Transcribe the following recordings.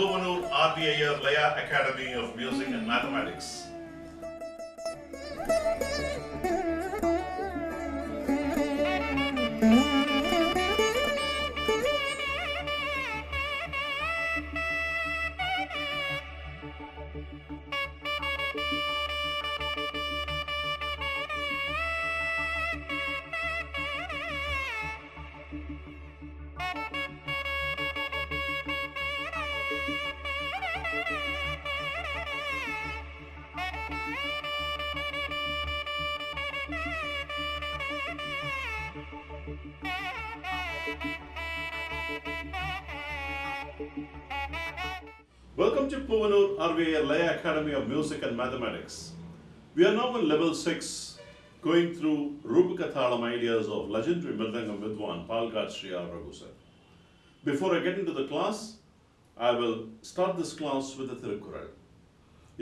Puvanur RVIR Laya Academy of Music and Mathematics. Welcome to Puvanur RVIR Laya Academy of Music and Mathematics. We are now in level 6, going through Rupakathalam ideas of legendary Mridangam Vidwan Palaghat Sri Raghu sir. Before I get into the class, I will start this class with a Thirukkural.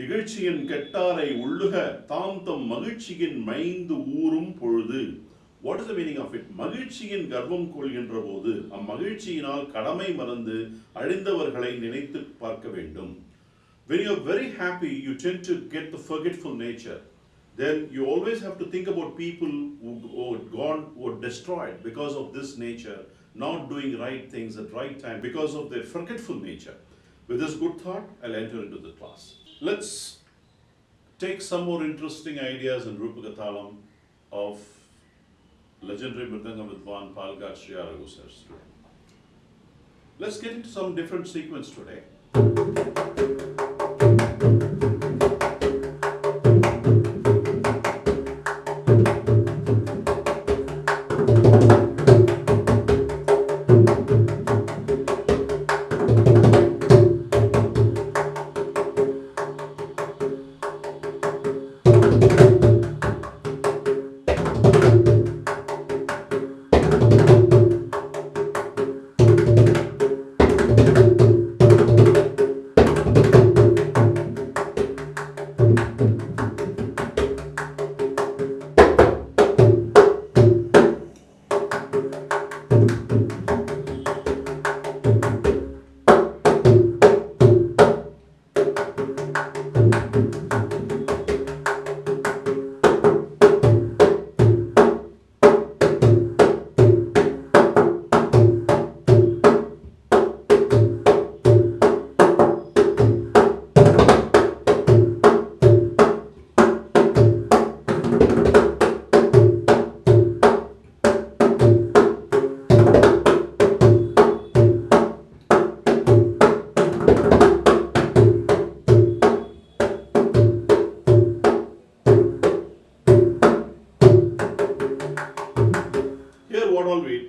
இகழ்ச்சியின் கெட்டாரை உள்ளுக தாம் தம் மகிழ்ச்சியின் மைந்து ஊரும் பொழுது. What is the meaning of it? மகிழ்ச்சியின் கர்வம் கொள்கின்ற போது அம்மகிழ்ச்சியினால் கடமை மறந்து அழிந்தவர்களை நினைத்து பார்க்க வேண்டும். When you are very happy, you tend to get the forgetful nature. Then you always have to think about people who are gone, who are destroyed because of this nature, not doing right things at right time because of their forgetful nature. With this good thought, I'll enter into the class. Let's take some more interesting ideas in Rupakathalam of legendary Mridangam Vidwan Palaghat Sri Raghu sir. Let's get into some different sequence today.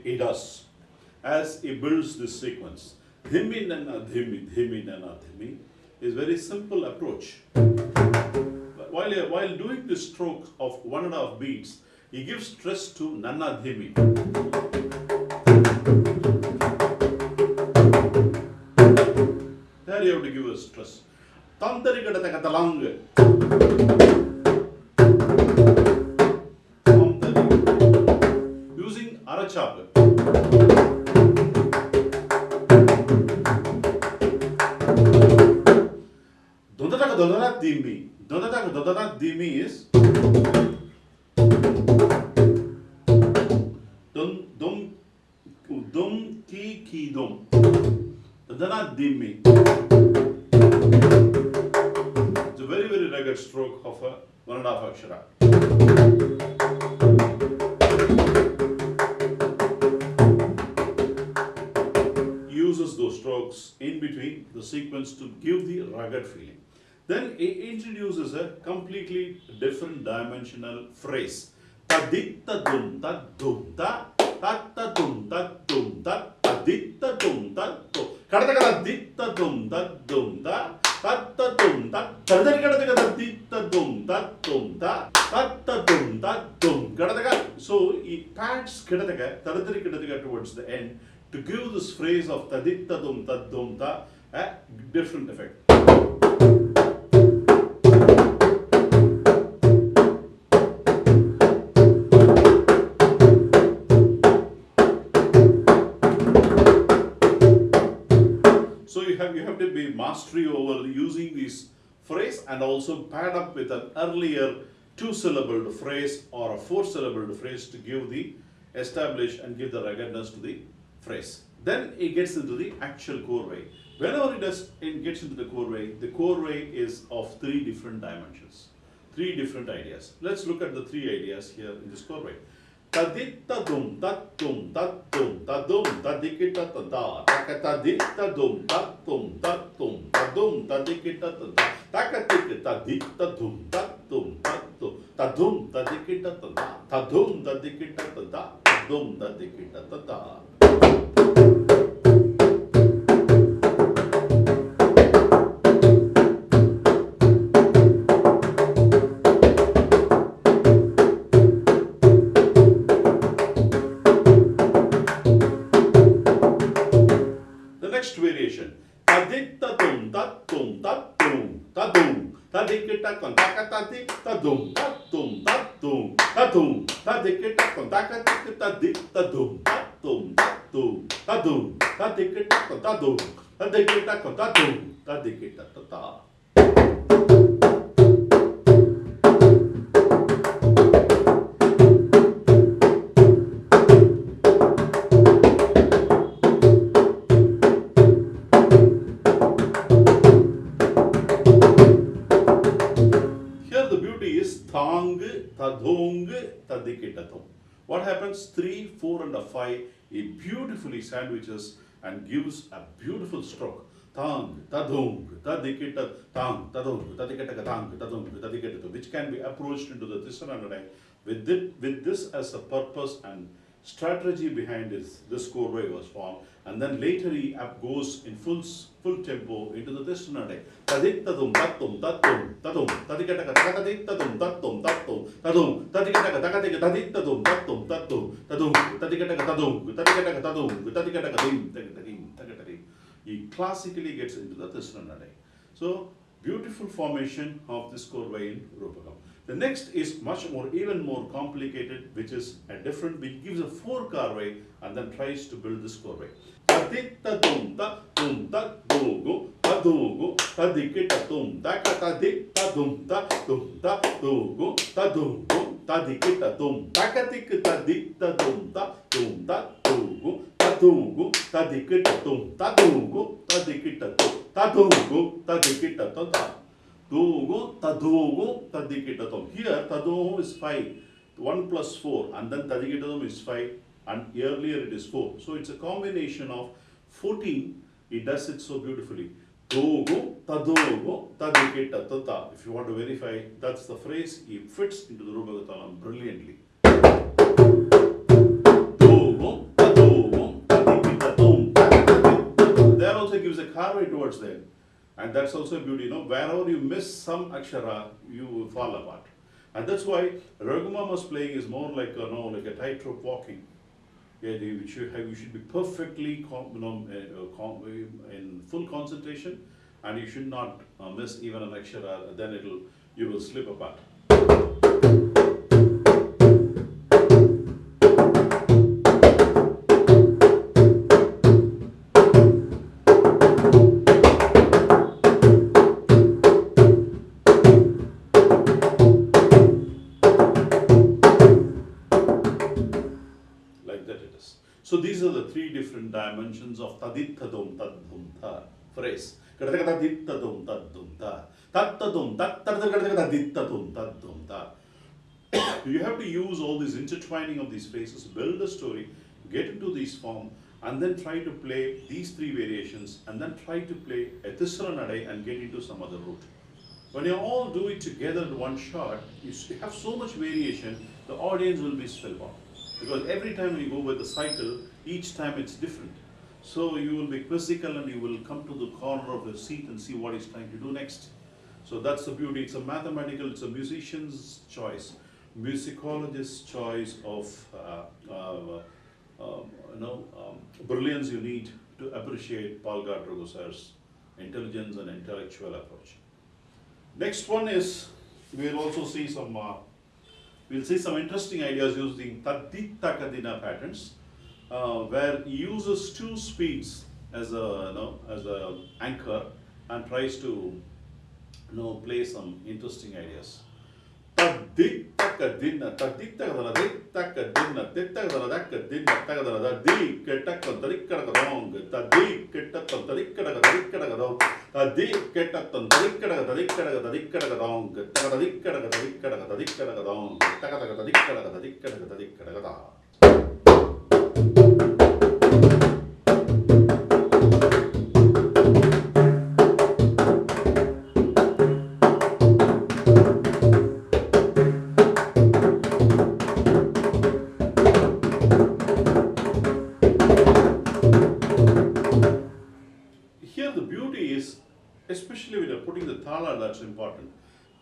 He does as he builds this sequence. Dhimi nana dhimi is very simple approach. But while doing this stroke of 1.5 beats, he gives stress to nana dhimi. There you have to give a stress. Tantari kadata katalang. Using arachapa. Dodana dimi. Dodana dimi is dum ki dum. Dodana dimi. It's a very rugged stroke of a 1.5 akshara. Uses those strokes in between the sequence to give the rugged feeling. Then he introduces a completely different dimensional phrase. Taditta dum ta dum ta tatta dum ta dum ta taditta dum ta dum. Kadaka ditta dum ta dum ta tatta dum ta kadari kadaka ditta dum ta dum ta tatta dum ta dum. Kadaka. So he pads kadaka tadari kadaka towards the end to give this phrase of taditta dum ta dum ta a different effect. have to be mastery over using this phrase and also paired up with an earlier two-syllabled phrase or a four-syllabled phrase to give the establish and give the ruggedness to the phrase. Then it gets into the actual core way. Whenever it gets into the core way is of three different dimensions, three different ideas. Let's look at the three ideas here in this core way. Tadit tadum tatum tatum tadum tadikita tada takatadit tadum tatum tatum tadum tadikita tada takatik tadit tadum tatum tatum tadum tadikita tada tadum tadikita tada tadum tadikita tada. Variation. Tadik tadum tatum tatum tadum tadikita kontaka tadik tadum tatum tatum tadum tadikita kontaka tadik tadum tatum tatum tadum tadikita kontadum tadikita kontadum tadikita tata. Tadong, tadikitatum. What happens? 3, 4, and 5, it beautifully sandwiches and gives a beautiful stroke. Tang, tadong, tadikita, tang, tadong, tadikita, tang, tadong, tadikitatum, which can be approached into the Tisranadai with this as a purpose and strategy behind this core way was formed, and then later he goes in full tempo into the Tisranadai. Tadik tadum tatum tatum tatum tadikata takadik tadum tatum tatum tadum tadikata takadik tadik tadum tatum tatum tadum tadikata tadum tadikata tadum tadikata kadim tadikadim takatadim. He classically gets into the Tisranadai. So beautiful formation of this core way in Rupakam. The next is even more complicated, which is which gives a 4-car-way and then tries to build this core way. Tadikta tumta tumta dogo tadogo tadikita tumta katadikta tumta tumta dogo tadogo tadikita tumta katikita dikta tumta tumta dogo tadogo tadikita tumta dogo tadikita tadogo tadikita tumta. Dogo, tadogo, tadikitatum. Here, tadogo is 5, 1 plus 4, and then tadikitatum is 5, and earlier it is 4. So it's a combination of 14. He does it so beautifully. Dogo, tadogo, tadikitata. If you want to verify, that's the phrase. He fits into the Rupakatalam brilliantly. Dogo, tadogo, tadikitatum. There also gives a carve towards there. And that's also a beauty, wherever you miss some akshara, you fall apart. And that's why Raghu Mama's playing is more like like a tightrope walking. Yeah, you should be perfectly in full concentration, and you should not miss even an akshara. Then you will slip apart. So these are the three different dimensions of tadit tadum tadum ta phrase. Tadit tadum tadum ta tadum tadit tadum tadum ta. You have to use all these intertwining of these phrases, build a story, get into this form, and then try to play these three variations, and then try to play a Tisranadai and get into some other route. When you all do it together in one shot, you have so much variation, the audience will be spellbound. Because every time you go with the cycle, each time it's different. So you will be quizzical and you will come to the corner of your seat and see what he's trying to do next. So that's the beauty. It's a mathematical, it's a musician's choice, musicologist's choice of brilliance you need to appreciate Palaghat Raghu sir's intelligence and intellectual approach. Next one is, we'll also see some interesting ideas using Tadita Kadina patterns, where he uses two speeds as a as a anchor and tries to play some interesting ideas. Taddi takadina, taddi takadana, takadina, takadina, takadana, di ketakadrikadong, taddi ketakadrikadong, taddi ketakadrikadong, takadrikadong, takadrikadong. Here the beauty is, especially when you're putting the thala, that's important.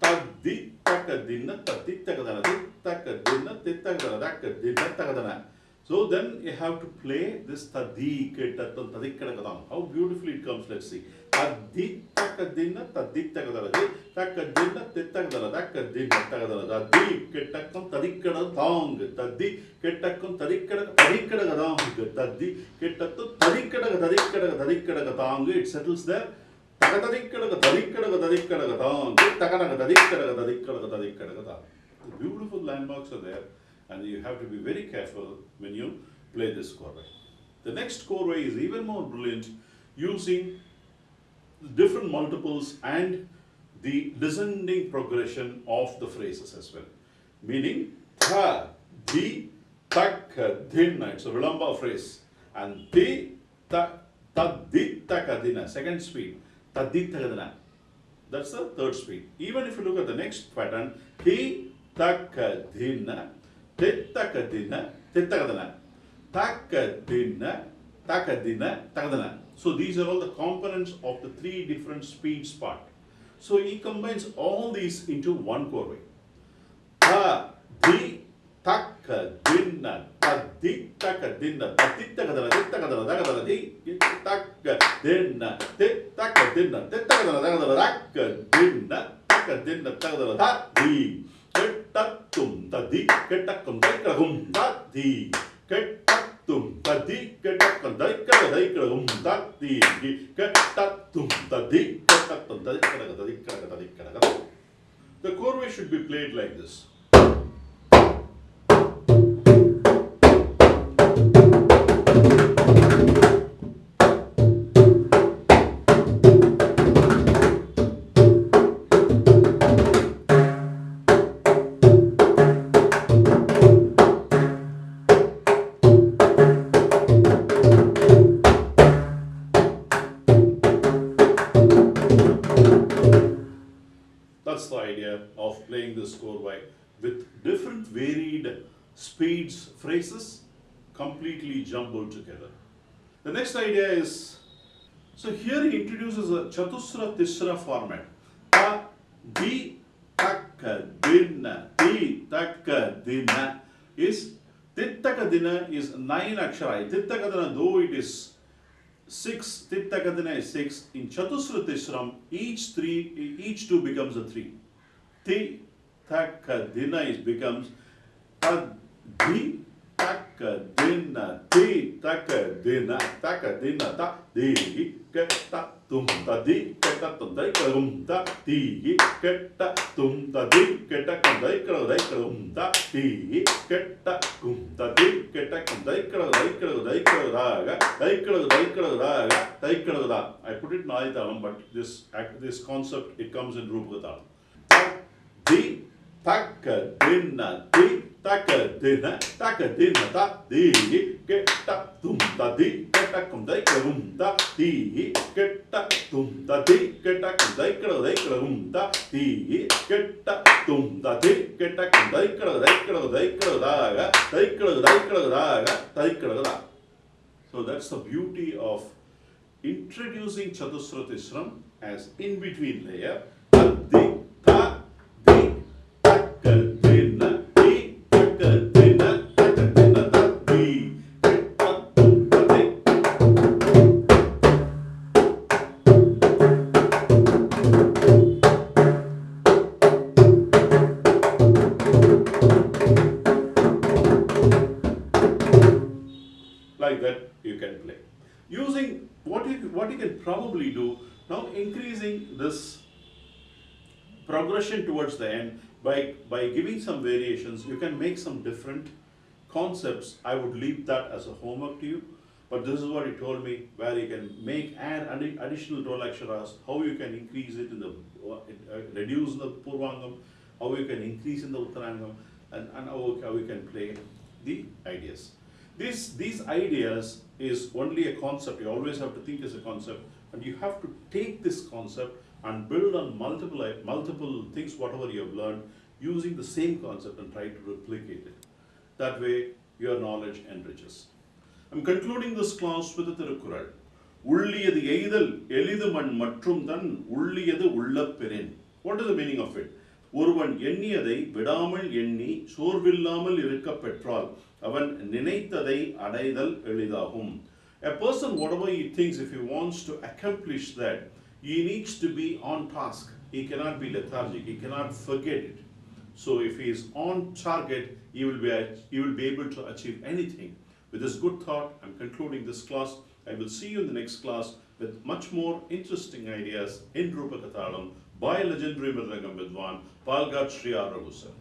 Taddi takadina, taddi takadana, takadina, takadana, takadina, takadana. So then you have to play this taddi ketatton tadikkadakadam. How beautifully it comes, let's see. Taddi takadina, taddi takadana, takadina, takadana, takadina, takadana, taddi ketakkum tadikkadam, taddi ketakkum tadikkadakadam, taddi ketattu tadikkadakadam. It settles there. The beautiful landmarks are there, and you have to be very careful when you play this chorway. The next chorway is even more brilliant, using different multiples and the descending progression of the phrases as well. Meaning, tha, di, tak, din. It's a vilamba phrase. And di, ta, di, takadina, second speed. Taddi takadina. That's the third speed. Even if you look at the next pattern, hi, takadina, takadina, takadina, takadina, takadina, takadina. So these are all the components of the three different speeds part. So he combines all these into one chorway. Ta, di, takadina, taddi, takadina, taddi, takadina, takadina, takadina, di, takadina, takadina, takadina, takadina, takadina, takadina, taddi, ketatum, taddi, ketakum, takadum, taddi, ketatum, taddi, ketakum, takadum, taddi, ketatum, taddi, ketatum, takadum. The chorway should be played like this. That's the idea of playing this chorway with different varied speeds, phrases, completely jumbled together. The next idea is, so here he introduces a Chatusra Tisra format. Ta, di, takka, dinna, di, takka, dinna is, Tittakadina is 9 akshara. Tittakadina, though it is 6, Tittakadina is 6. In Chatusra Tisram, each two becomes a 3. Ti, takadina becomes di, takadina, ti, takadina, takadina, ta, di, keta, tum, ta, di, keta, tum, da, kum, ta, di, keta, tum, ta, di, keta, kum, da, kum, ta, di, keta, kum, ta, di, keta, kum, da, da. I put it in Aditalam, but this concept, it comes in Rupakatalam. Di, takadina, di, takadina, takadina, ta, di, keta, tum, ta, di, keta, kum, da, kum, ta, di, keta, tum, ta, di, keta, kum, da, kum, ta, di, keta, tum, ta, di, keta, kum, da. So that's the beauty of introducing Chatusra Tisram as in-between layer. Di, ta, di, takadina, di, takadina, takadina, ta, di, keta, tum, ta, di. Like that you can play. Using what you can probably do now, increasing this progression towards the end by giving some variations, you can make some different concepts. I would leave that as a homework to you. But this is what he told me, where you can add additional role aksharas, how you can increase it in the, reduce the purvangam, how you can increase in the uttarangam, and how you can play the ideas. These ideas is only a concept. You always have to think as a concept, and you have to take this concept and build on multiple things, whatever you have learned, using the same concept and try to replicate it. That way, your knowledge enriches. I'm concluding this class with a Tirukkural. Ulliyadu eidal eliduman matrum than ulliyadu ullapperin. What is the meaning of it? ஒருவன் எண்ணியதை விடாமல் எண்ணி சோர்வில்லாமல் இருக்க பெற்றால் அவன் நினைத்ததை அடைதல் எளிதாகும். A person, whatever he thinks, if he wants to accomplish that, he needs to be on task. He cannot be lethargic. He cannot forget it. So if he is on target, he will be able to achieve anything. With this good thought, I'm concluding this class. I will see you in the next class with much more interesting ideas in Rupa Kathalam by legendary Mridangam Vidwan, Palaghat Raghu sir.